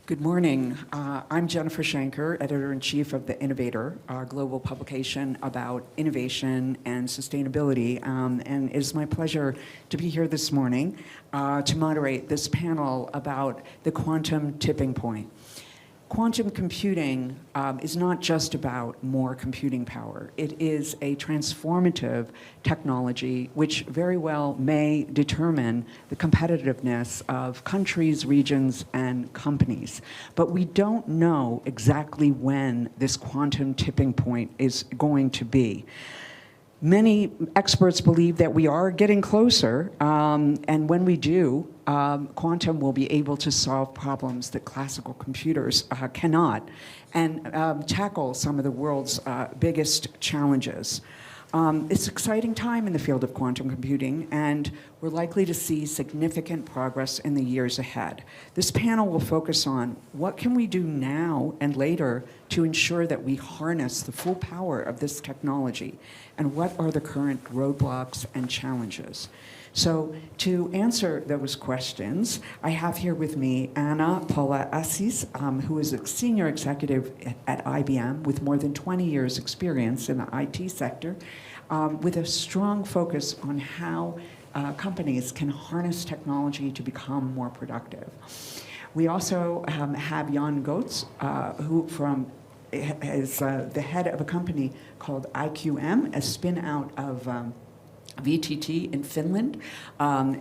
Good morning. I'm Jennifer Shanker, Editor-in-Chief of The Innovator, a global publication about innovation and sustainability. And it is my pleasure to be here this morning to moderate this panel about the quantum tipping point. Quantum computing is not just about more computing power. It is a transformative technology which very well may determine the competitiveness of countries, regions, and companies. But we don't know exactly when this quantum tipping point is going to be. Many experts believe that we are getting closer, and when we do, quantum will be able to solve problems that classical computers cannot, and tackle some of the world's biggest challenges. It's an exciting time in the field of quantum computing, and we're likely to see significant progress in the years ahead. This panel will focus on what can we do now and later to ensure that we harness the full power of this technology, and what are the current roadblocks and challenges. So to answer those questions, I have here with me Anna Paula Assis, who is a senior executive at IBM with more than 20 years experience in the IT sector, with a strong focus on how companies can harness technology to become more productive. We also have Jan Goetz, who is the head of a company called IQM, a spin-out of VTT in Finland,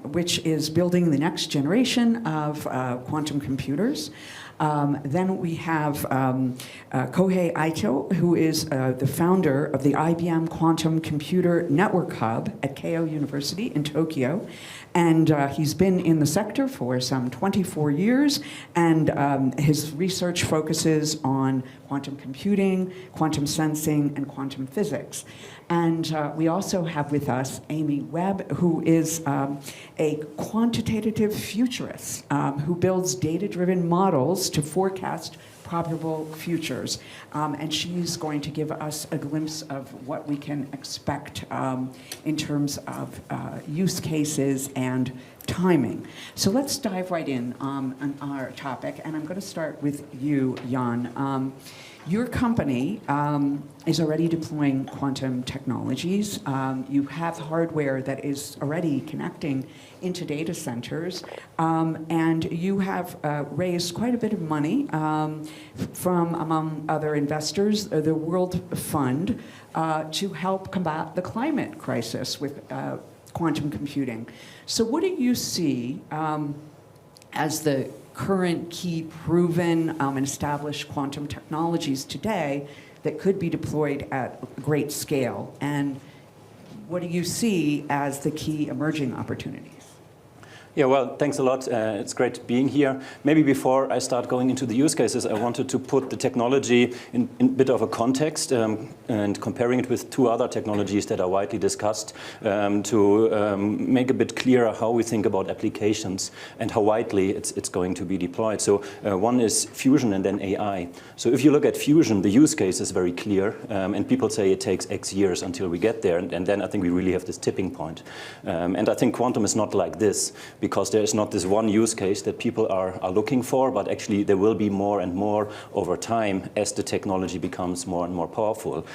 which is building the next generation of quantum computers. Then we have Kohei Aito, who is the founder of the IBM Quantum Computer Network Hub at Keio University in Tokyo. And he's been in the sector for some 24 years, and his research focuses on quantum computing, quantum sensing, and quantum physics. And we also have with us Amy Webb, who is a quantitative futurist who builds data-driven models to forecast probable futures. And she's going to give us a glimpse of what we can expect in terms of use cases and timing. So let's dive right in on our topic, and I'm going to start with you, Jan. Your company is already deploying quantum technologies. You have hardware that is already connecting into data centers, and you have raised quite a bit of money from, among other investors, the World Fund, to help combat the climate crisis with quantum computing. So what do you see as the current key proven and established quantum technologies today that could be deployed at great scale? And what do you see as the key emerging opportunities? Yeah, well, thanks a lot. It's great being here. Maybe before I start going into the use cases, I wanted to put the technology in a bit of a context and comparing it with two other technologies that are widely discussed to make a bit clearer how we think about applications and how widely it's going to be deployed. So one is fusion and then AI. So if you look at fusion, the use case is very clear, and people say it takes X years until we get there, and then I think we really have this tipping point. And I think quantum is not like this, because there is not this one use case that people are looking for, but actually there will be more and more over time as the technology becomes more and more powerful.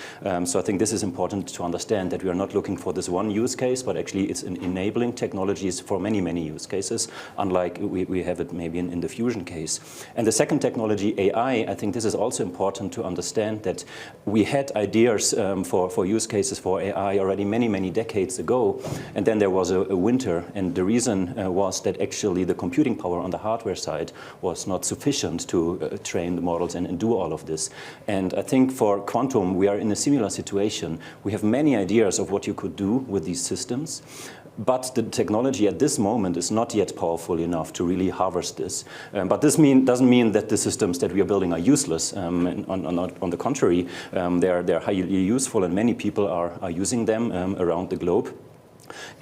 So I think this is important to understand, that we are not looking for this one use case, but actually it's enabling technologies for many, many use cases, unlike we have it maybe in the fusion case. And the second technology, AI, I think this is also important to understand, that we had ideas for use cases for AI already many, many decades ago, and then there was a winter, and the reason was that actually the computing power on the hardware side was not sufficient to train the models and do all of this. And I think for quantum, we are in a similar situation. We have many ideas of what you could do with these systems, but the technology at this moment is not yet powerful enough to really harvest this. But this doesn't mean that the systems that we are building are useless. On the contrary, they're highly useful, and many people are using them around the globe.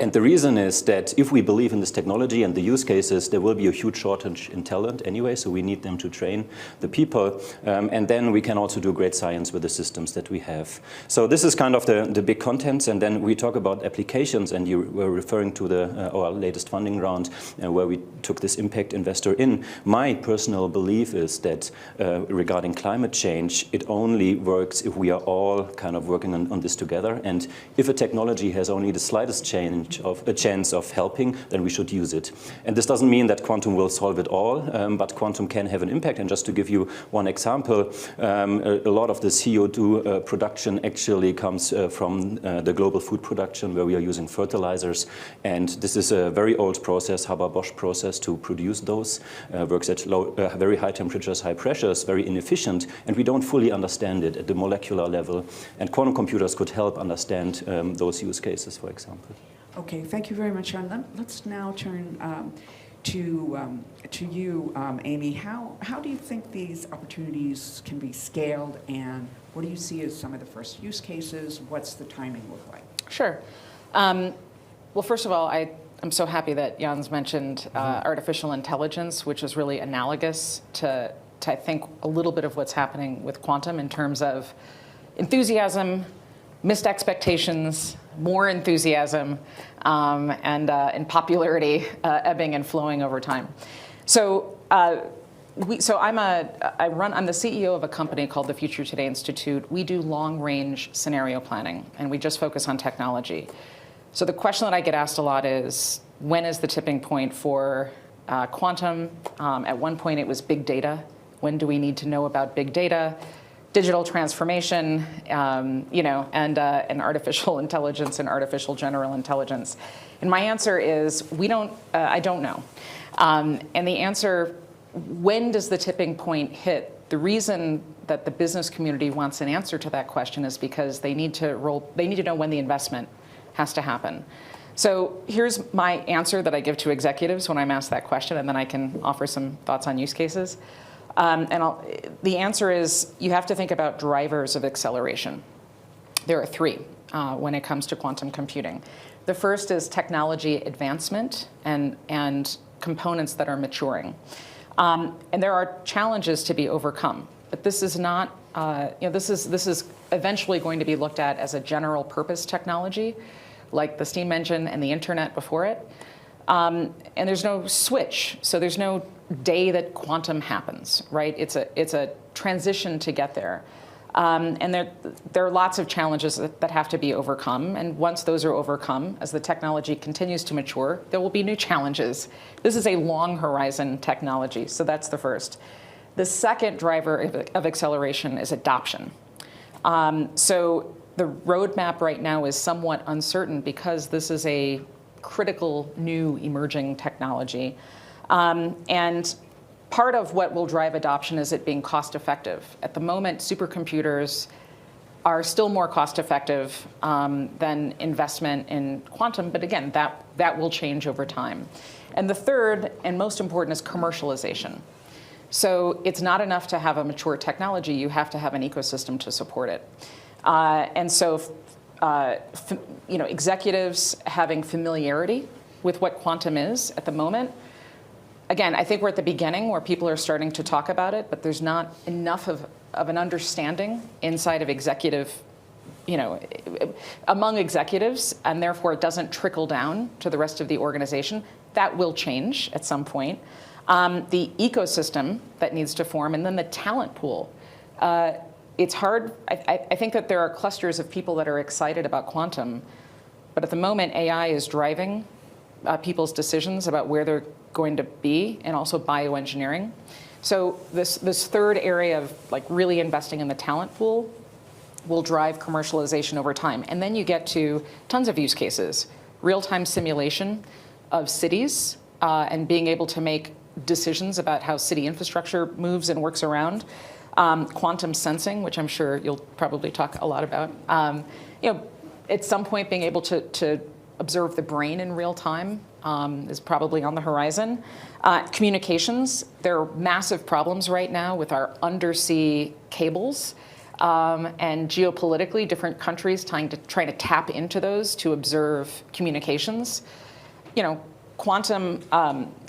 And the reason is that if we believe in this technology and the use cases, there will be a huge shortage in talent anyway, so we need them to train the people. And then we can also do great science with the systems that we have. So this is kind of the big contents, and then we talk about applications, and you were referring to our latest funding round where we took this impact investor in. My personal belief is that regarding climate change, it only works if we are all kind of working on this together. And if a technology has only the slightest a chance of helping, then we should use it. And this doesn't mean that quantum will solve it all, but quantum can have an impact. And just to give you one example, a lot of the CO2 production actually comes from the global food production, where we are using fertilizers. And this is a very old process, Haber-Bosch process, to produce those. Works at very high temperatures, high pressures, very inefficient, and we don't fully understand it at the molecular level. And quantum computers could help understand those use cases, for example. Okay, thank you very much, Sean. Let's now turn to you, Amy. How do you think these opportunities can be scaled, and what do you see as some of the first use cases? What's the timing look like? Sure. Well, first of all, I'm so happy that Jan's mentioned artificial intelligence, which is really analogous to I think a little bit of what's happening with quantum in terms of enthusiasm, missed expectations, more enthusiasm, and popularity ebbing and flowing over time. So, I'm the CEO of a company called the Future Today Institute. We do long-range scenario planning, and we just focus on technology. So the question that I get asked a lot is, when is the tipping point for quantum? At one point, it was big data. When do we need to know about big data? Digital transformation, and artificial intelligence and artificial general intelligence. And my answer is, I don't know. And the answer, when does the tipping point hit? The reason that the business community wants an answer to that question is because they need to know when the investment has to happen. So here's my answer that I give to executives when I'm asked that question, and then I can offer some thoughts on use cases. The answer is, you have to think about drivers of acceleration. There are three when it comes to quantum computing. The first is technology advancement and components that are maturing. And there are challenges to be overcome. But this is not, this is eventually going to be looked at as a general purpose technology, like the steam engine and the internet before it. And there's no switch, so there's no day that quantum happens, right? It's a transition to get there. And there are lots of challenges that have to be overcome. And once those are overcome, as the technology continues to mature, there will be new challenges. This is a long horizon technology, so that's the first. The second driver of acceleration is adoption. So the roadmap right now is somewhat uncertain because this is a critical new emerging technology. And part of what will drive adoption is it being cost effective. At the moment, supercomputers are still more cost effective than investment in quantum, but again, that will change over time. And the third and most important is commercialization. So it's not enough to have a mature technology, you have to have an ecosystem to support it. And so executives having familiarity with what quantum is at the moment. Again, I think we're at the beginning where people are starting to talk about it, but there's not enough of an understanding inside of among executives, and therefore it doesn't trickle down to the rest of the organization. That will change at some point. The ecosystem that needs to form, and then the talent pool. It's hard. I think that there are clusters of people that are excited about quantum, but at the moment, AI is driving people's decisions about where they're going to be, and also bioengineering. So this third area of really investing in the talent pool will drive commercialization over time. And then you get to tons of use cases. Real-time simulation of cities and being able to make decisions about how city infrastructure moves and works around. Quantum sensing, which I'm sure you'll probably talk a lot about. At some point being able to observe the brain in real time is probably on the horizon. Communications, there are massive problems right now with our undersea cables. and geopolitically, different countries trying to tap into those to observe communications. Quantum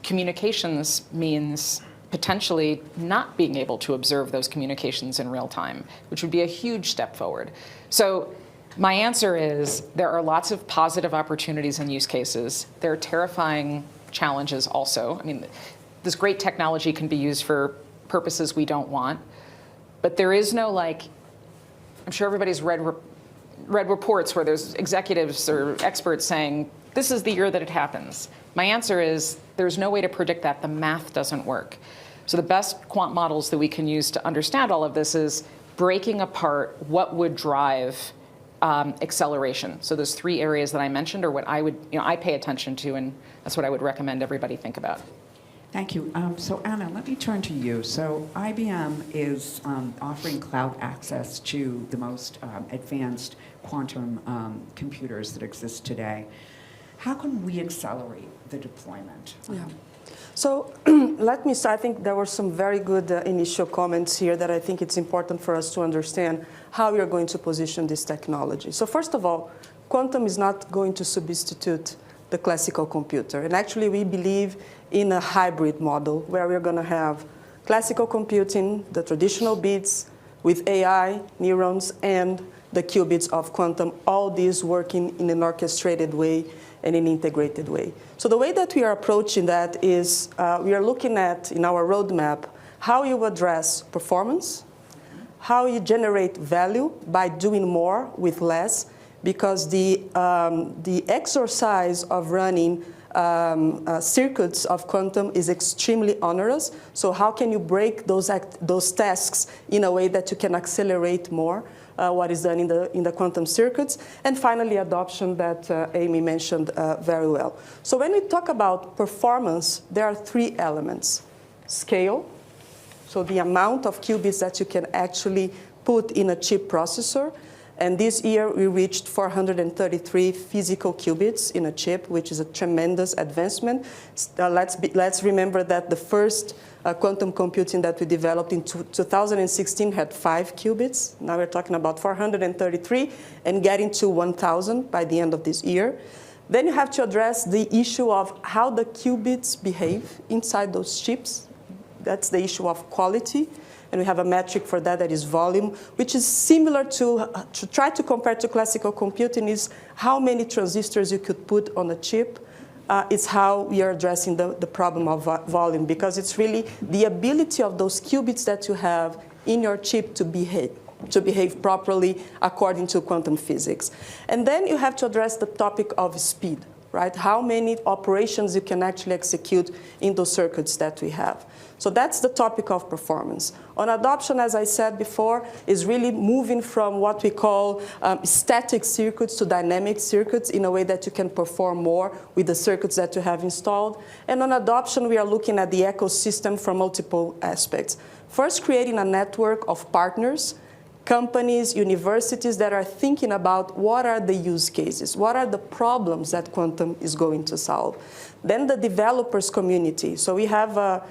communications means potentially not being able to observe those communications in real time, which would be a huge step forward. So my answer is there are lots of positive opportunities and use cases. There are terrifying challenges also. I mean, this great technology can be used for purposes we don't want, but there is no, like, I'm sure everybody's read reports where there's executives or experts saying, this is the year that it happens. My answer is there's no way to predict that. The math doesn't work. So the best quant models that we can use to understand all of this is breaking apart what would drive acceleration. So those three areas that I mentioned are what I pay attention to, and that's what I would recommend everybody think about. Thank you. So Anna, let me turn to you. So IBM is offering cloud access to the most advanced quantum computers that exist today. How can we accelerate the deployment? Yeah. So let me start. I think there were some very good initial comments here that I think it's important for us to understand how we are going to position this technology. So first of all, quantum is not going to substitute the classical computer. And actually, we believe in a hybrid model where we're going to have classical computing, the traditional bits, with AI, neurons, and the qubits of quantum, all these working in an orchestrated way and an integrated way. So the way that we are approaching that is we are looking at, in our roadmap, how you address performance, how you generate value by doing more with less, because the exercise of running circuits of quantum is extremely onerous. So how can you break those tasks in a way that you can accelerate more what is done in the quantum circuits? And finally, adoption that Amy mentioned very well. So when we talk about performance, there are three elements. Scale, so the amount of qubits that you can actually put in a chip processor. And this year, we reached 433 physical qubits in a chip, which is a tremendous advancement. Let's remember that the first quantum computing that we developed in 2016 had 5 qubits. Now we're talking about 433 and getting to 1,000 by the end of this year. Then you have to address the issue of how the qubits behave inside those chips. That's the issue of quality. And we have a metric for that is volume, which is similar to try to compare to classical computing is how many transistors you could put on a chip. It's how we are addressing the problem of volume, because it's really the ability of those qubits that you have in your chip to behave properly according to quantum physics. And then you have to address the topic of speed, right? How many operations you can actually execute in those circuits that we have. So that's the topic of performance. On adoption, as I said before, is really moving from what we call static circuits to dynamic circuits in a way that you can perform more with the circuits that you have installed. And on adoption, we are looking at the ecosystem from multiple aspects. First, creating a network of partners, companies, universities that are thinking about what are the use cases, what are the problems that quantum is going to solve. Then the developers community. So we have a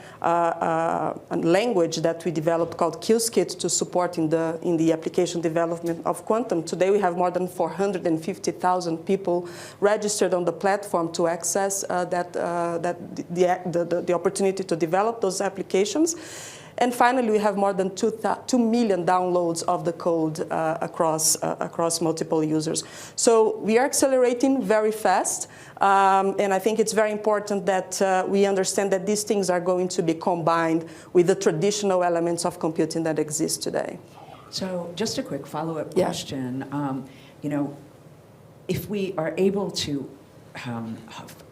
language that we developed called Qiskit to support in the application development of quantum. Today we have more than 450,000 people registered on the platform to access the opportunity to develop those applications. And finally, we have more than 2 million downloads of the code across multiple users. So we are accelerating very fast. And I think it's very important that we understand that these things are going to be combined with the traditional elements of computing that exist today. So just a quick follow-up question. If we are able to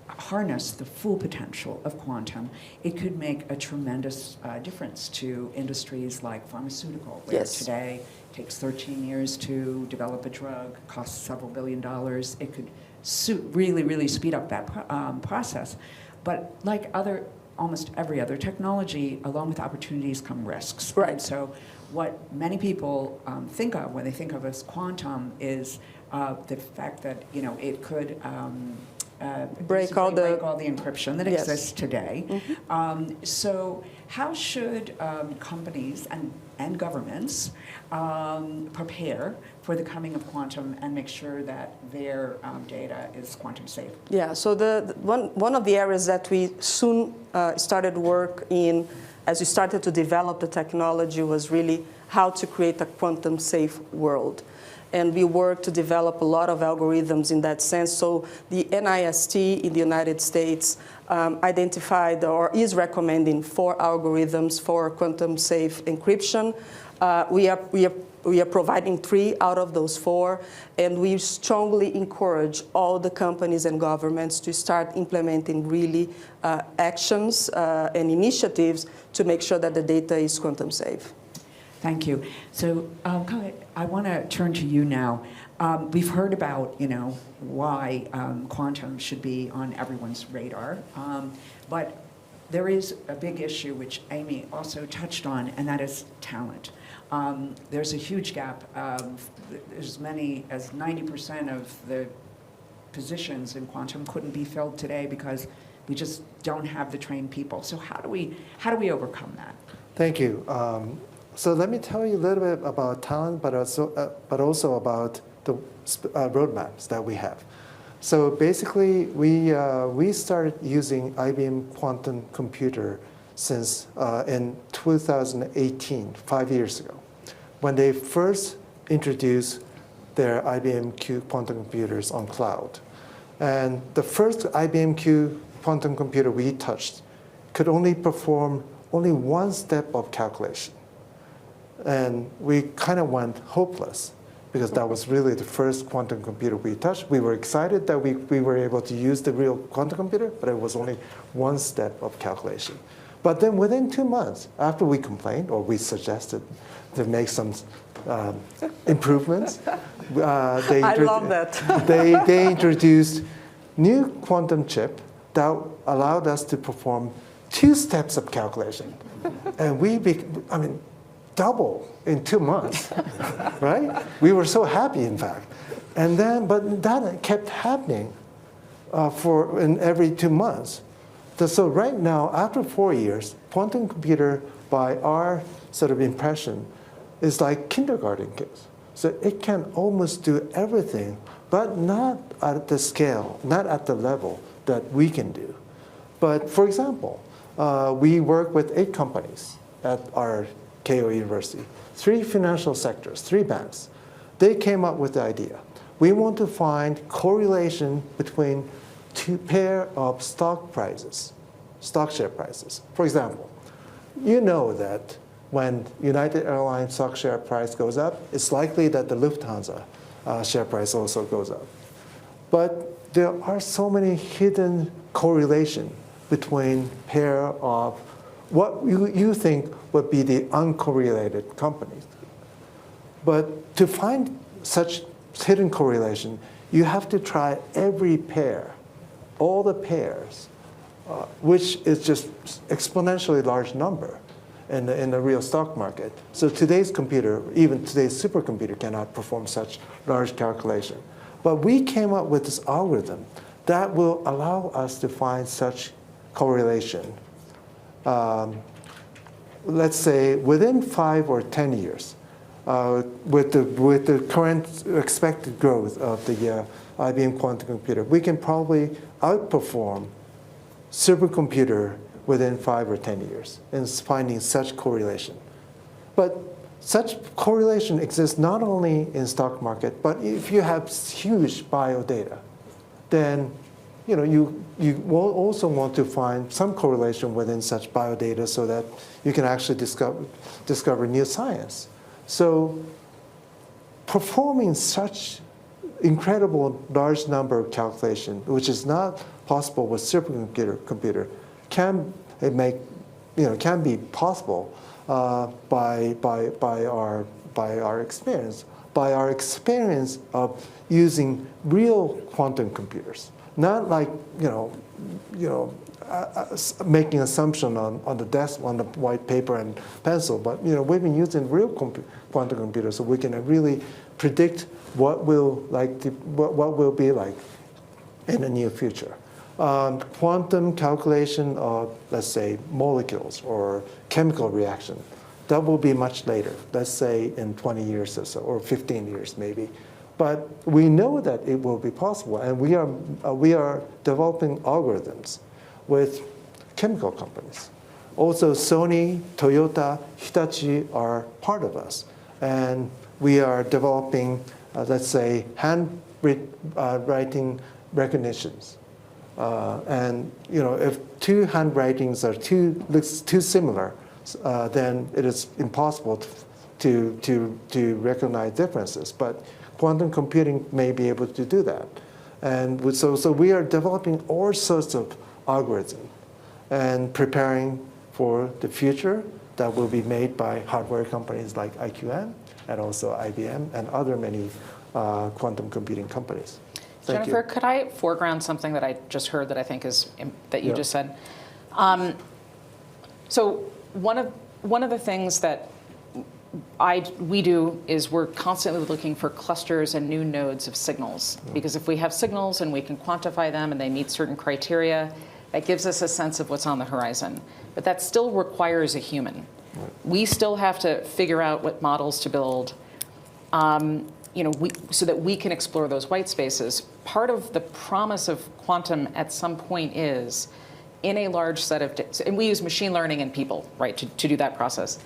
harness the full potential of quantum, it could make a tremendous difference to industries like pharmaceutical, where today it takes 13 years to develop a drug, costs several $billion. It could really speed up that process. But like almost every other technology, along with opportunities come risks. Right. And so what many people think of when they think of as quantum is the fact that it could break all the encryption that Yes. exists today. So how should companies and governments prepare for the coming of quantum and make sure that their data is quantum safe? Yeah, so one of the areas that we soon started work in as we started to develop the technology was really how to create a quantum safe world. And we worked to develop a lot of algorithms in that sense. So the NIST in the United States identified or is recommending 4 algorithms for quantum safe encryption. We are providing 3 out of those 4, and we strongly encourage all the companies and governments to start implementing really actions and initiatives to make sure that the data is quantum safe. Thank you. So, Khaled, I want to turn to you now. We've heard about, why quantum should be on everyone's radar, but there is a big issue which Amy also touched on, and that is talent. There's a huge gap. As many as 90% of the positions in quantum couldn't be filled today because we just don't have the trained people. So how do we overcome that? Thank you. So let me tell you a little bit about talent, but also about the roadmaps that we have. So basically, we started using IBM quantum computer since in 2018, 5 years ago, when they first introduced their IBM Q quantum computers on cloud. And the first IBM Q quantum computer we touched could only perform only one step of calculation. And we kind of went hopeless because that was really the first quantum computer we touched. We were excited that we were able to use the real quantum computer, but it was only one step of calculation. But then within 2 months, after we complained or we suggested to make some improvements, I love that. they introduced new quantum chip that allowed us to perform 2 steps of calculation. And double in 2 months, right? We were so happy, in fact. But that kept happening in every 2 months. So right now, after 4 years, quantum computer, by our sort of impression, is like kindergarten kids. So it can almost do everything, but not at the scale, not at the level that we can do. But for example, we work with 8 companies at our KO University, 3 financial sectors, 3 banks. They came up with the idea. We want to find correlation between 2 pair of stock share prices. For example, you know that when United Airlines stock share price goes up, it's likely that the Lufthansa share price also goes up. But there are so many hidden correlation between pair of what you think would be the uncorrelated companies. But to find such hidden correlation, you have to try every pair, all the pairs, which is just exponentially large number in the real stock market. So today's computer, even today's supercomputer, cannot perform such large calculation. But we came up with this algorithm that will allow us to find such correlation. Let's say within 5 or 10 years, with the current expected growth of the IBM quantum computer, we can probably outperform supercomputer within 5 or 10 years in finding such correlation. But such correlation exists not only in stock market, but if you have huge bio data, then you will also want to find some correlation within such biodata so that you can actually discover new science. So performing such incredible large number of calculation, which is not possible with supercomputer, can be possible by our experience of using real quantum computers. Not like making assumption on the desk on the white paper and pencil, but we've been using real quantum computers, so we can really predict what will be like in the near future. Quantum calculation of, let's say, molecules or chemical reaction, that will be much later, let's say in 20 years or so, or 15 years maybe. But we know that it will be possible, and we are developing algorithms with chemical companies. Also, Sony, Toyota, Hitachi are part of us. And we are developing, let's say, handwriting recognitions. And if two handwritings are looks too similar, then it is impossible to recognize differences. But quantum computing may be able to do that. And so we are developing all sorts of algorithms and preparing for the future that will be made by hardware companies like IQM and also IBM and other many quantum computing companies. Thank Jennifer, you. could I foreground something that I just heard that I think is that you just said? So one of the things that we do is we're constantly looking for clusters and new nodes of signals. Because if we have signals and we can quantify them and they meet certain criteria, that gives us a sense of what's on the horizon. But that still requires a human. Right. We still have to figure out what models to build so that we can explore those white spaces. Part of the promise of quantum at some point is in a large set of, and we use machine learning and people, right, to do that process.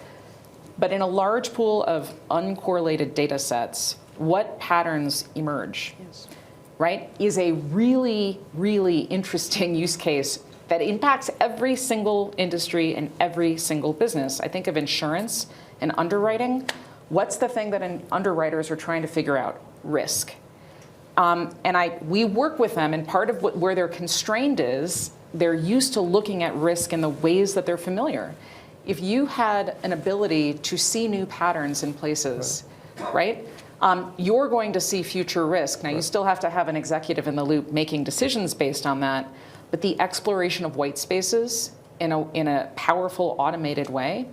But in a large pool of uncorrelated data sets, what patterns emerge, right, is a really, really interesting use case that impacts every single industry and every single business. I think of insurance and underwriting. What's the thing that underwriters are trying to figure out? Risk. We work with them, and part of where they're constrained is they're used to looking at risk in the ways that they're familiar. If you had an ability to see new patterns in places, right, you're going to see future risk. Now, you still have to have an executive in the loop making decisions based on that, but the exploration of white spaces in a powerful, automated way,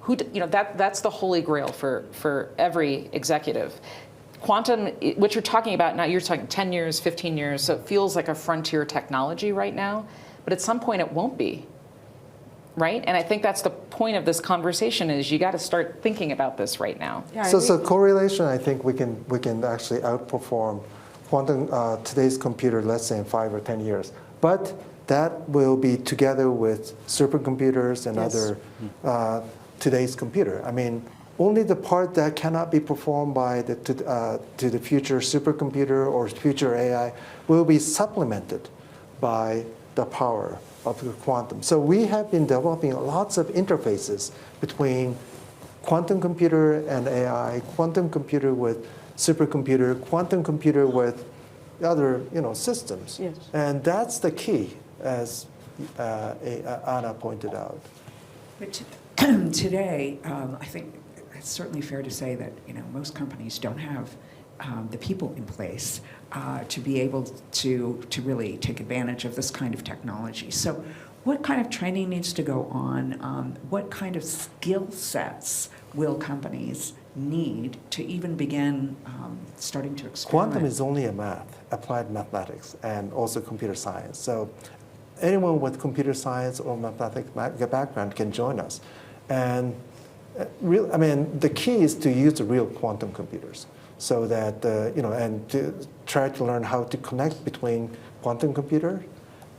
that's the holy grail for every executive. Quantum, what you're talking about now, you're talking 10 years, 15 years, so it feels like a frontier technology right now, but at some point it won't be. Right? And I think that's the point of this conversation is you got to start thinking about this right now. Yeah, so correlation, I think we can actually outperform quantum today's computer, let's say in 5 or 10 years. But that will be together with supercomputers and other today's computer. I mean, only the part that cannot be performed by to the future supercomputer or future AI will be supplemented by the power of the quantum. So we have been developing lots of interfaces between quantum computer and AI, quantum computer with supercomputer, quantum computer with other systems. Yes. And that's the key, as Anna pointed out. But today, I think it's certainly fair to say that most companies don't have the people in place to be able to really take advantage of this kind of technology. So what kind of training needs to go on? What kind of skill sets will companies need to even begin starting to experiment? Quantum is only a math, applied mathematics, and also computer science. So anyone with computer science or mathematics background can join us. And the key is to use the real quantum computers. So that, and to try to learn how to connect between quantum computer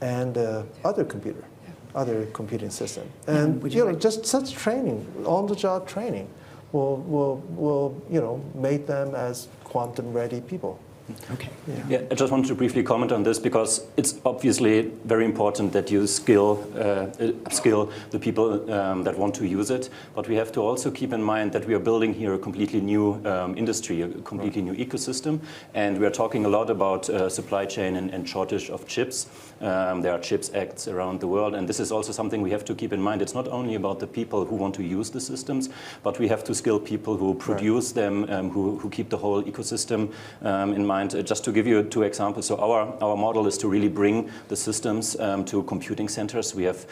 and other computing system. And, just such training, on-the-job training, will make them as quantum-ready people. Okay. Yeah, I just wanted to briefly comment on this because it's obviously very important that you skill the people that want to use it. But we have to also keep in mind that we are building here a completely new industry, a completely new ecosystem. And we are talking a lot about supply chain and shortage of chips. There are CHIPS Acts around the world. And this is also something we have to keep in mind. It's not only about the people who want to use the systems, but we have to skill people who produce them, who keep the whole ecosystem in mind. mind, just to give you 2 examples. So our model is to really bring the systems to computing centers. We have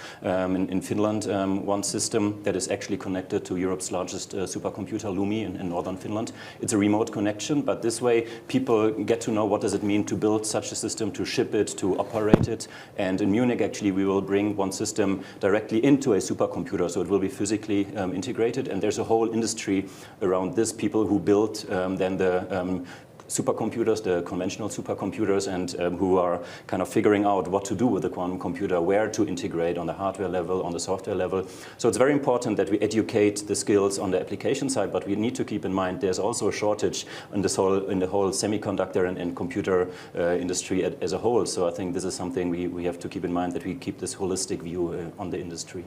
in Finland one system that is actually connected to Europe's largest supercomputer, Lumi, in northern Finland. It's a remote connection, but this way people get to know what does it mean to build such a system, to ship it, to operate it. And in Munich, actually, we will bring one system directly into a supercomputer, so it will be physically integrated. And there's a whole industry around this, people who build then the supercomputers, the conventional supercomputers, and who are kind of figuring out what to do with the quantum computer, where to integrate on the hardware level, on the software level. So it's very important that we educate the skills on the application side, but we need to keep in mind there's also a shortage in the whole semiconductor and computer industry as a whole. So I think this is something we have to keep in mind, that we keep this holistic view on the industry.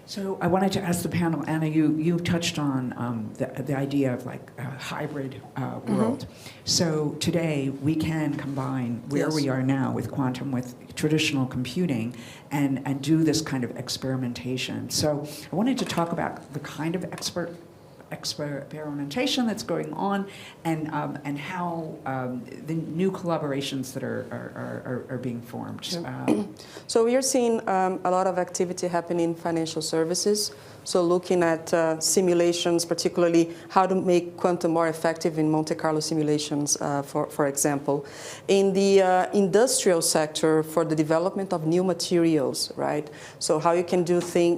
So I wanted to ask the panel, Anna, you touched on the idea of like a hybrid world. So today we can combine where we are now with quantum with traditional computing and do this kind of experimentation. So I wanted to talk about the kind of experimentation that's going on and how the new collaborations that are being formed. So we are seeing a lot of activity happening in financial services. So looking at simulations, particularly how to make quantum more effective in Monte Carlo simulations, for example. In the industrial sector, for the development of new materials, right? So how you can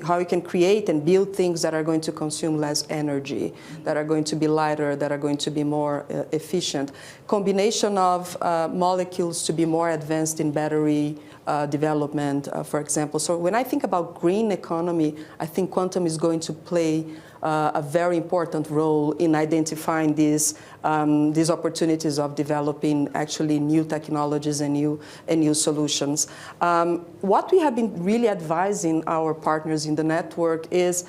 how you can create and build things that are going to consume less energy, that are going to be lighter, that are going to be more efficient. Combination of molecules to be more advanced in battery development, for example. So when I think about green economy, I think quantum is going to play a very important role in identifying these opportunities of developing actually new technologies and new solutions. What we have been really advising our partners in the network is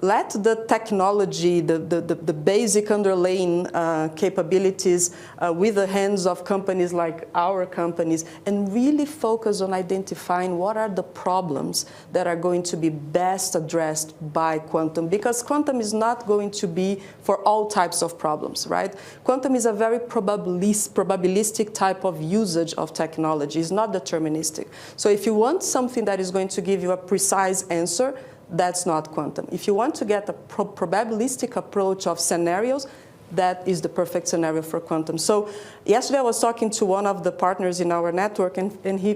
let the technology, the basic underlying capabilities with the hands of companies like our companies, and really focus on identifying what are the problems that are going to be best addressed by quantum. Because quantum is not going to be for all types of problems, right? Quantum is a very probabilistic type of usage of technology. It's not deterministic. So if you want something that is going to give you a precise answer, that's not quantum. If you want to get a probabilistic approach of scenarios, that is the perfect scenario for quantum. So yesterday I was talking to one of the partners in our network, and he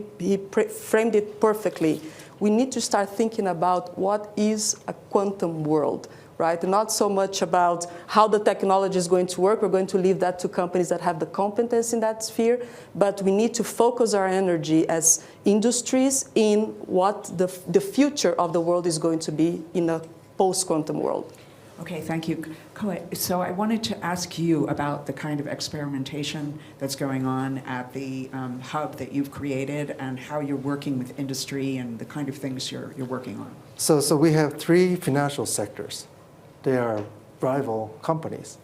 framed it perfectly. We need to start thinking about what is a quantum world, right? Not so much about how the technology is going to work. We're going to leave that to companies that have the competence in that sphere. But we need to focus our energy as industries in what the future of the world is going to be in a post-quantum world. Okay, thank you. Koe, so I wanted to ask you about the kind of experimentation that's going on at the hub that you've created and how you're working with industry and the kind of things you're working on. So we have 3 financial sectors. They are rival companies,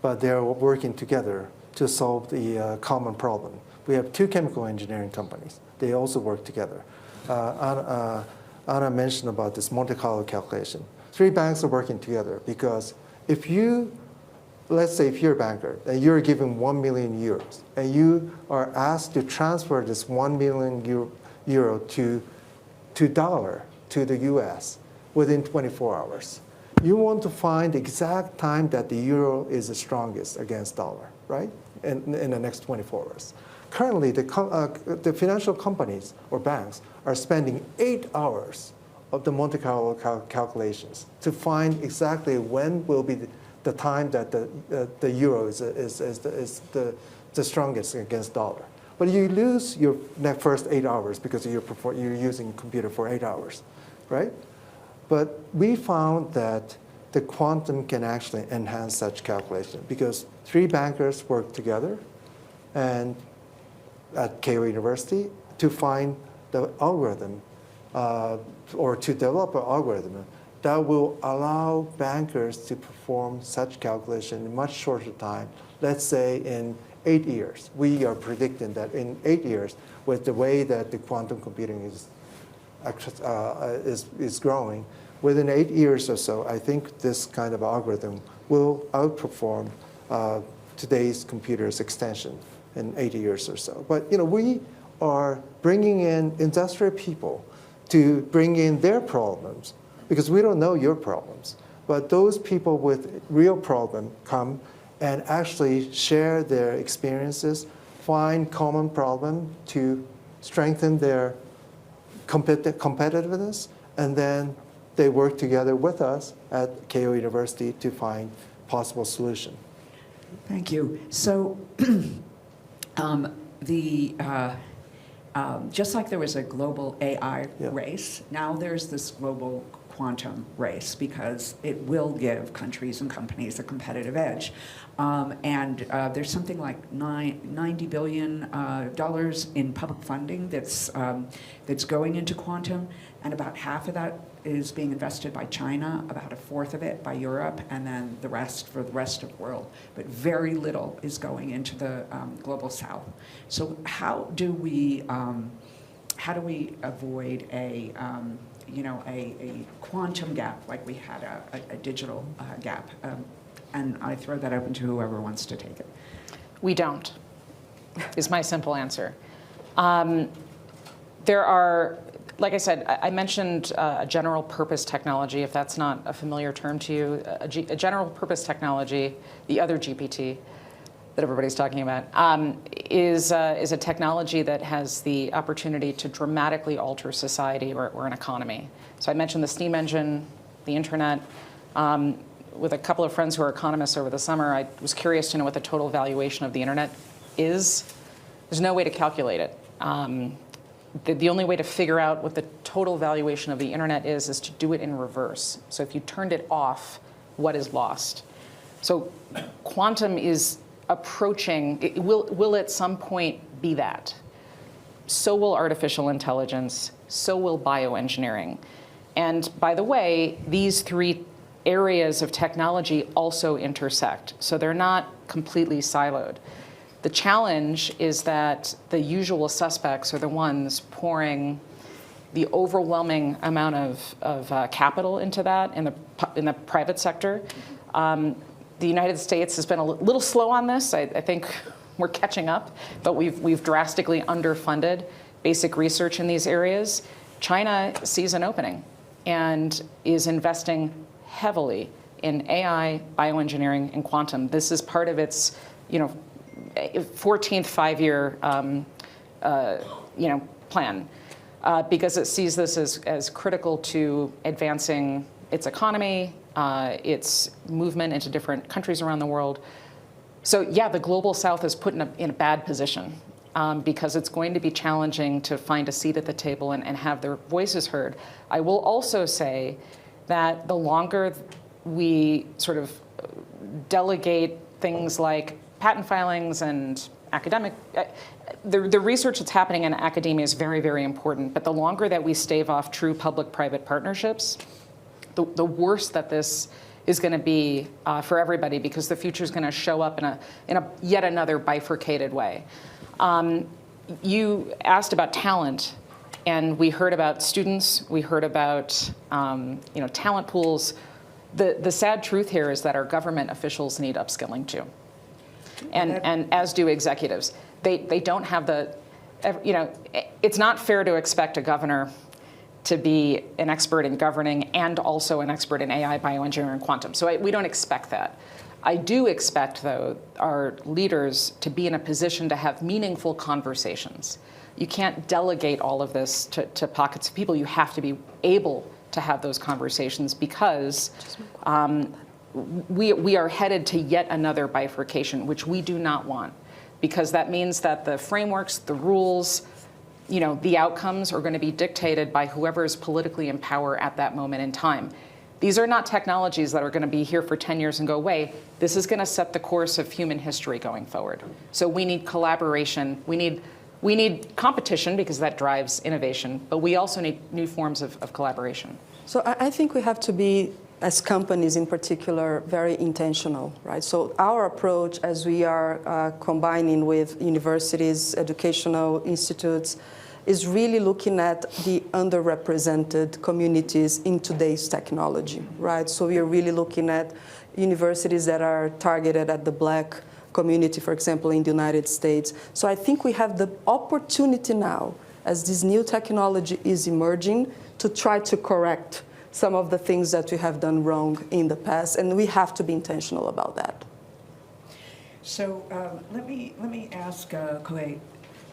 but they are working together to solve the common problem. We have 2 chemical engineering companies. They also work together. Anna mentioned about this Monte Carlo calculation. 3 banks are working together because let's say if you're a banker and you're given 1 million euros and you are asked to transfer this 1 million euro to dollar to the US within 24 hours. You want to find the exact time that the euro is the strongest against dollar, right? In the next 24 hours. Currently, the financial companies or banks are spending 8 hours of the Monte Carlo calculations to find exactly when will be the time that the euro is the strongest against dollar. But you lose your first 8 hours because you're using a computer for 8 hours, right? But we found that the quantum can actually enhance such calculation because 3 bankers work together and at Keio University to find the algorithm or to develop an algorithm that will allow bankers to perform such calculation in much shorter time, let's say in 8 years. We are predicting that in 8 years, with the way that the quantum computing is growing, within 8 years or so, I think this kind of algorithm will outperform today's computer's extension in 80 years or so. But we are bringing in industrial people to bring in their problems, because we don't know your problems. But those people with real problem come and actually share their experiences, find common problem to strengthen their competitiveness, and then they work together with us at Keio University to find possible solution. Thank you. So just like there was a global AI race, now there's this global quantum race, because it will give countries and companies a competitive edge. And there's something like $90 billion in public funding that's going into quantum, and about half of that is being invested by China, about a fourth of it by Europe, and then the rest for the rest of the world. But very little is going into the global south. So how do we avoid a quantum gap, like we had a digital gap? And I throw that open to whoever wants to take it. We don't, is my simple answer. There are, like I said, I mentioned a general purpose technology, if that's not a familiar term to you. A general purpose technology, the other GPT that everybody's talking about, is a technology that has the opportunity to dramatically alter society or an economy. So I mentioned the steam engine, the internet. With a couple of friends who are economists over the summer, I was curious to know what the total valuation of the internet is. There's no way to calculate it. The only way to figure out what the total valuation of the internet is to do it in reverse. So if you turned it off, what is lost? So quantum is approaching, it will at some point be that. So will artificial intelligence, so will bioengineering. And by the way, these three areas of technology also intersect. So they're not completely siloed. The challenge is that the usual suspects are the ones pouring the overwhelming amount of capital into that in the private sector. The United States has been a little slow on this. I think we're catching up, but we've drastically underfunded basic research in these areas. China sees an opening and is investing heavily in AI, bioengineering, and quantum. This is part of its, 14th five-year, plan, because it sees this as critical to advancing its economy, its movement into different countries around the world. So yeah, the global South is put in a bad position because it's going to be challenging to find a seat at the table and have their voices heard. I will also say that the longer we sort of delegate things like patent filings and academic, the research that's happening in academia is very, very important, but the longer that we stave off true public-private partnerships, the worse that this is going to be for everybody, because the future is going to show up in a yet another bifurcated way. You asked about talent. And we heard about students, we heard about talent pools. The sad truth here is that our government officials need upskilling too. And as do executives. They don't have it's not fair to expect a governor to be an expert in governing and also an expert in AI, bioengineering, and quantum. So we don't expect that. I do expect, though, our leaders to be in a position to have meaningful conversations. You can't delegate all of this to pockets of people. You have to be able to have those conversations, because we are headed to yet another bifurcation, which we do not want, because that means that the frameworks, the rules, the outcomes are going to be dictated by whoever is politically in power at that moment in time. These are not technologies that are going to be here for 10 years and go away. This is going to set the course of human history going forward. So we need collaboration. We need competition, because that drives innovation, but we also need new forms of collaboration. So I think we have to be, as companies in particular, very intentional, right? So our approach, as we are combining with universities, educational institutes, is really looking at the underrepresented communities in today's technology, right? So we are really looking at universities that are targeted at the Black community, for example, in the United States. So I think we have the opportunity now, as this new technology is emerging, to try to correct some of the things that we have done wrong in the past, and we have to be intentional about that. So let me ask Koei,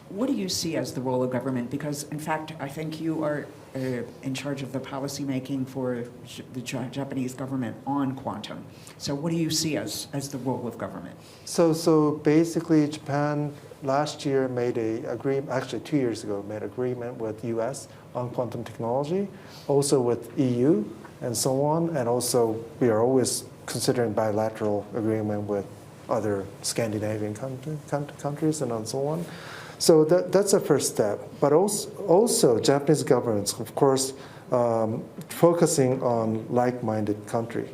what do you see as the role of government? Because in fact, I think you are in charge of the policy making for the Japanese government on quantum. So what do you see as the role of government? So basically, Japan last year made a agreement, actually 2 years ago, made agreement with US on quantum technology, also with EU and so on. And also we are always considering bilateral agreement with other Scandinavian countries and so on. So that's a first step. But also Japanese governments, of course, focusing on like-minded country,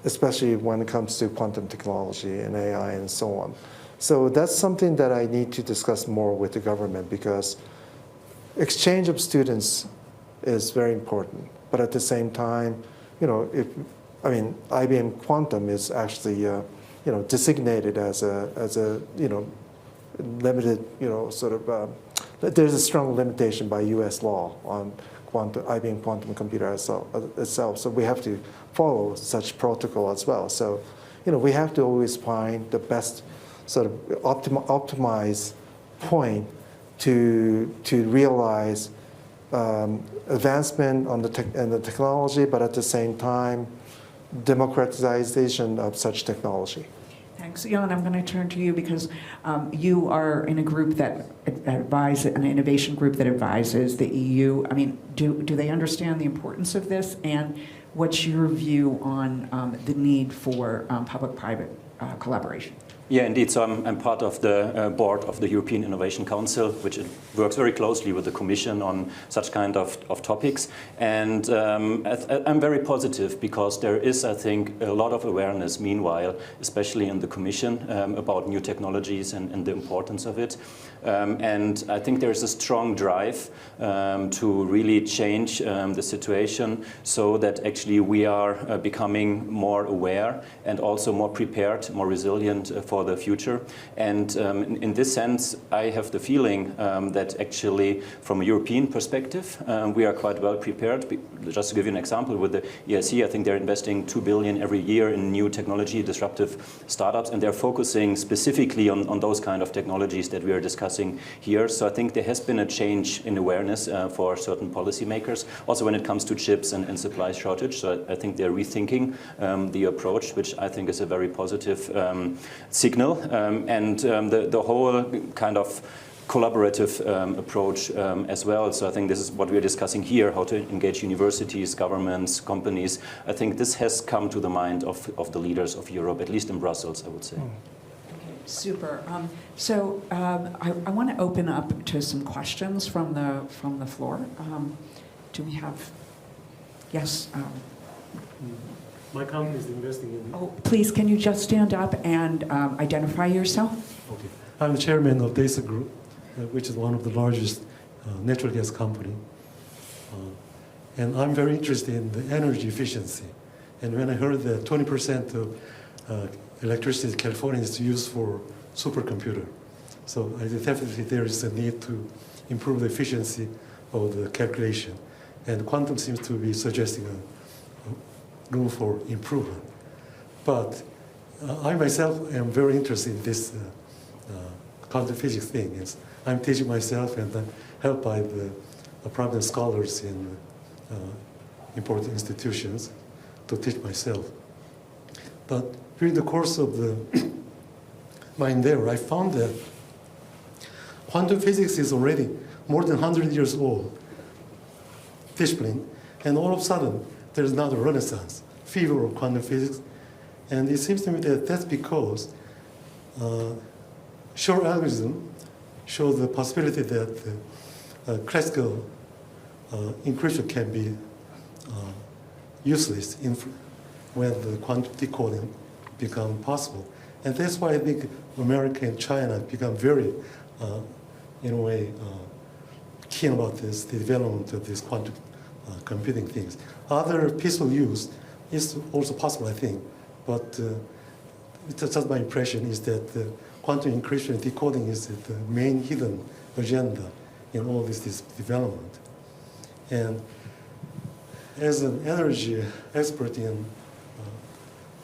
especially when it comes to quantum technology and AI and so on. So that's something that I need to discuss more with the government, because exchange of students is very important. But at the same time, IBM Quantum is actually designated as a limited, there's a strong limitation by U.S. law on IBM Quantum computer itself. So we have to follow such protocol as well. So, we have to always find the best sort of optimize point to realize advancement on the technology, but at the same time, democratization of such technology. Thanks. Jan, I'm going to turn to you because you are in a group that an innovation group that advises the EU. I mean, do they understand the importance of this? And what's your view on the need for public-private collaboration? Yeah, indeed. So I'm part of the board of the European Innovation Council, which works very closely with the Commission on such kind of topics. And I'm very positive because there is, I think, a lot of awareness meanwhile, especially in the Commission, about new technologies and the importance of it. And I think there is a strong drive to really change the situation so that actually we are becoming more aware and also more prepared, more resilient for the future. And in this sense, I have the feeling that actually from a European perspective, we are quite well prepared. Just to give you an example, with the EIC, I think they're investing 2 billion every year in new technology, disruptive startups, and they're focusing specifically on those kind of technologies that we are discussing here. So I think there has been a change in awareness for certain policymakers, also when it comes to chips and supply shortage. So I think they're rethinking the approach, which I think is a very positive signal. And the whole kind of collaborative approach as well. So I think this is what we're discussing here, how to engage universities, governments, companies. I think this has come to the mind of the leaders of Europe, at least in Brussels, I would say. Super. So I want to open up to some questions from the floor. Do we have? Yes. My company is investing in. Oh, please, can you just stand up and identify yourself? Okay. I'm the chairman of DESA Group, which is one of the largest natural gas company. And I'm very interested in the energy efficiency. And when I heard that 20% of electricity in California is used for supercomputer. So I definitely there is a need to improve the efficiency of the calculation. And quantum seems to be suggesting a room for improvement. But I myself am very interested in this quantum physics thing. I'm teaching myself and I'm helped by the prominent scholars in important institutions to teach myself. But during the course of my endeavor, I found that quantum physics is already more than 100 years old discipline, and all of a sudden there's another renaissance, fever of quantum physics, and it seems to me that that's because Shor algorithm shows the possibility that classical encryption can be useless when the quantum decoding become possible. And that's why I think America and China become very, in a way, keen about this, the development of these quantum computing things. Other peaceful use is also possible, I think, but it's just my impression is that quantum encryption and decoding is the main hidden agenda in all this development. And as an energy expert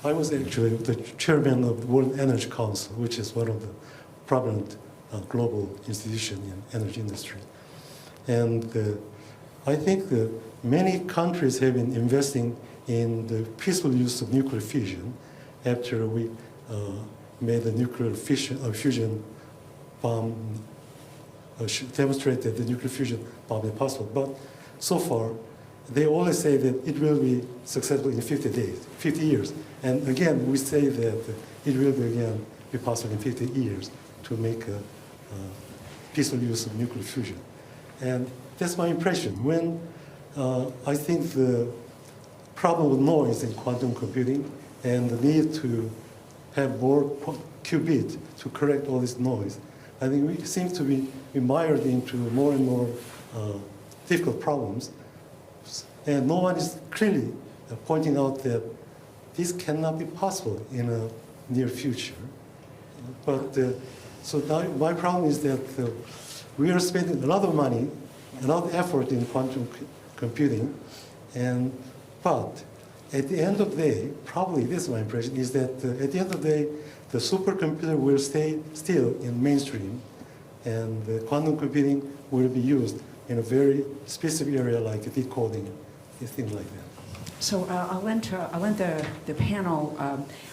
I was actually the chairman of the World Energy Council, which is one of the prominent global institutions in energy industry. And I think many countries have been investing in the peaceful use of nuclear fission after we made the nuclear fusion bomb, demonstrated the nuclear fusion bomb is possible. But so far, they always say that it will be successful in 50 years. And again, we say that it will be possible in 50 years to make a peaceful use of nuclear fusion. And that's my impression. When I think the problem with noise in quantum computing and the need to have more qubit to correct all this noise, I think we seem to be mired into more and more difficult problems. And no one is clearly pointing out that this cannot be possible in a near future. But so now my problem is that we are spending a lot of money, a lot of effort in quantum computing, but at the end of the day, probably this is my impression, is that at the end of the day, the supercomputer will stay still in mainstream, and the quantum computing will be used in a very specific area like decoding, things like that. So I'll let the panel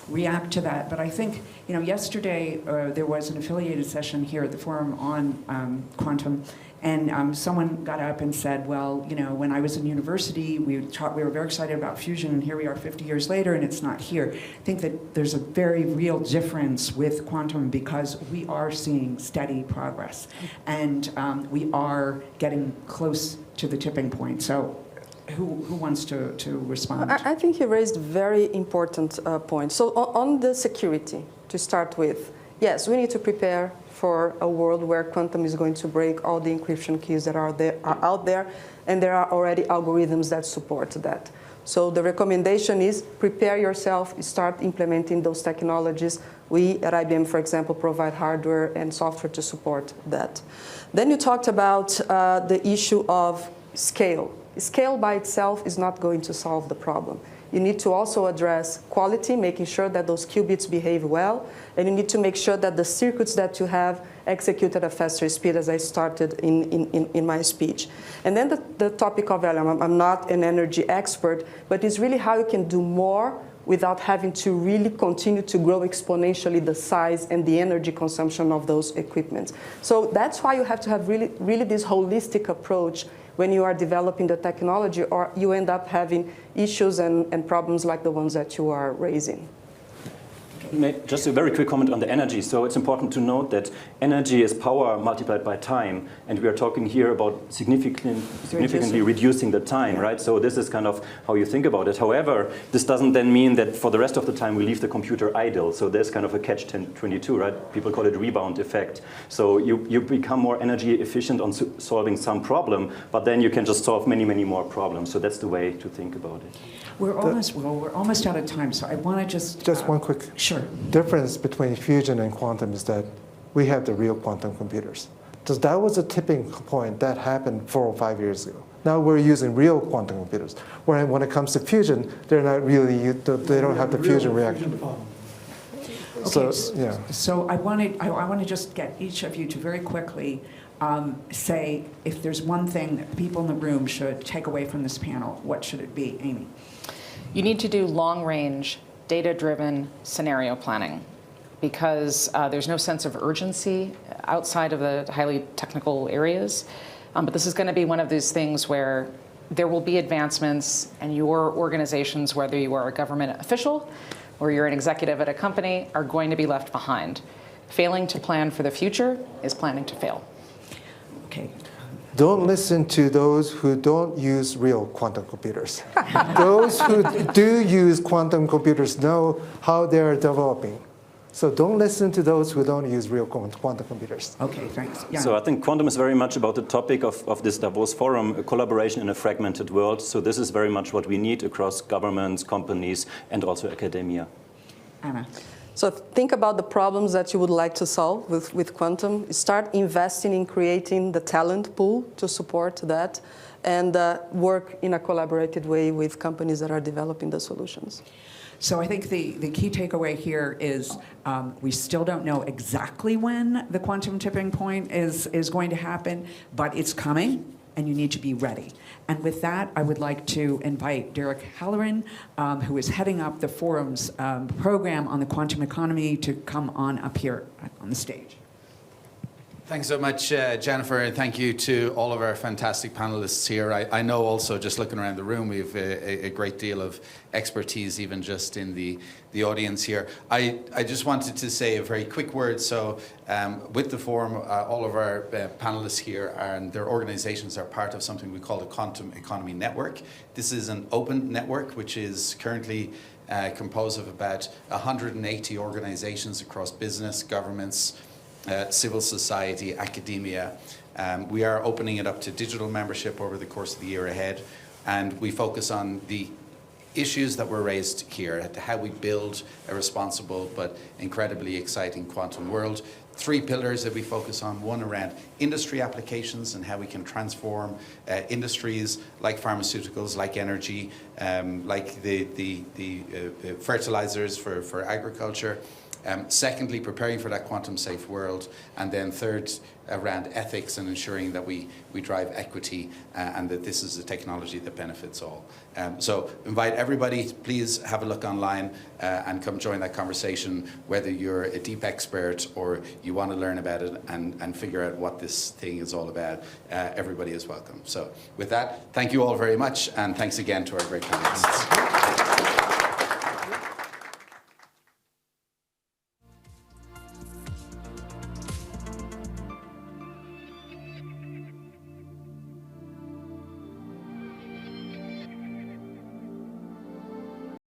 react to that. But I think, yesterday there was an affiliated session here at the forum on quantum, and someone got up and said, well, when I was in university, we were very excited about fusion, and here we are 50 years later, and it's not here. I think that there's a very real difference with quantum because we are seeing steady progress, and we are getting close to the tipping point. So who wants to respond? I think you raised very important points. So on the security, to start with, yes, we need to prepare for a world where quantum is going to break all the encryption keys that are out there, and there are already algorithms that support that. So the recommendation is prepare yourself, start implementing those technologies. We at IBM, for example, provide hardware and software to support that. Then you talked about the issue of scale. Scale by itself is not going to solve the problem. You need to also address quality, making sure that those qubits behave well, and you need to make sure that the circuits that you have execute at a faster speed, as I started in my speech. And then the topic of value. I'm not an energy expert, but it's really how you can do more without having to really continue to grow exponentially the size and the energy consumption of those equipments. So that's why you have to have really this holistic approach when you are developing the technology, or you end up having issues and problems like the ones that you are raising. Just a very quick comment on the energy. So it's important to note that energy is power multiplied by time, and we are talking here about significantly reducing the time, right? So this is kind of how you think about it. However, this doesn't then mean that for the rest of the time we leave the computer idle. So there's kind of a catch-22, right? People call it rebound effect. So you become more energy efficient on solving some problem, but then you can just solve many, many more problems. So that's the way to think about it. We're almost out of time, so I want to just one quick difference between fusion and quantum is that we have the real quantum computers. Because that was a tipping point that happened 4 or 5 years ago. Now we're using real quantum computers. When it comes to fusion, they're not really, they don't have the fusion reaction. Okay, So, yeah. So I want to just get each of you to very quickly say if there's one thing that people in the room should take away from this panel, what should it be? Amy? You need to do long-range, data-driven scenario planning because there's no sense of urgency outside of the highly technical areas. But this is going to be one of these things where there will be advancements, and your organizations, whether you are a government official or you're an executive at a company, are going to be left behind. Failing to plan for the future is planning to fail. Okay. Don't listen to those who don't use real quantum computers. Those who do use quantum computers know how they're developing. So don't listen to those who don't use real quantum computers. Okay, thanks. Yeah. So I think quantum is very much about the topic of this Davos forum, a collaboration in a fragmented world. So this is very much what we need across governments, companies, and also academia. Anna. So think about the problems that you would like to solve with quantum. Start investing in creating the talent pool to support that, and work in a collaborative way with companies that are developing the solutions. So I think the key takeaway here is we still don't know exactly when the quantum tipping point is going to happen, but it's coming, and you need to be ready. And with that, I would like to invite Derek Halloran, who is heading up the forum's program on the quantum economy, to come on up here on the stage. Thanks so much, Jennifer, and thank you to all of our fantastic panelists here. I know also, just looking around the room, we have a great deal of expertise, even just in the audience here. I just wanted to say a very quick word. So with the forum, all of our panelists here and their organizations are part of something we call the Quantum Economy Network. This is an open network, which is currently composed of about 180 organizations across business, governments, civil society, academia. We are opening it up to digital membership over the course of the year ahead, and we focus on the issues that were raised here, how we build a responsible but incredibly exciting quantum world. 3 pillars that we focus on: one around industry applications and how we can transform industries like pharmaceuticals, like energy, like the fertilizers for agriculture. Secondly, preparing for that quantum safe world. And then third, around ethics and ensuring that we drive equity and that this is a technology that benefits all. So invite everybody, please have a look online and come join that conversation, whether you're a deep expert or you want to learn about it and figure out what this thing is all about. Everybody is welcome. So with that, thank you all very much, and thanks again to our great panelists.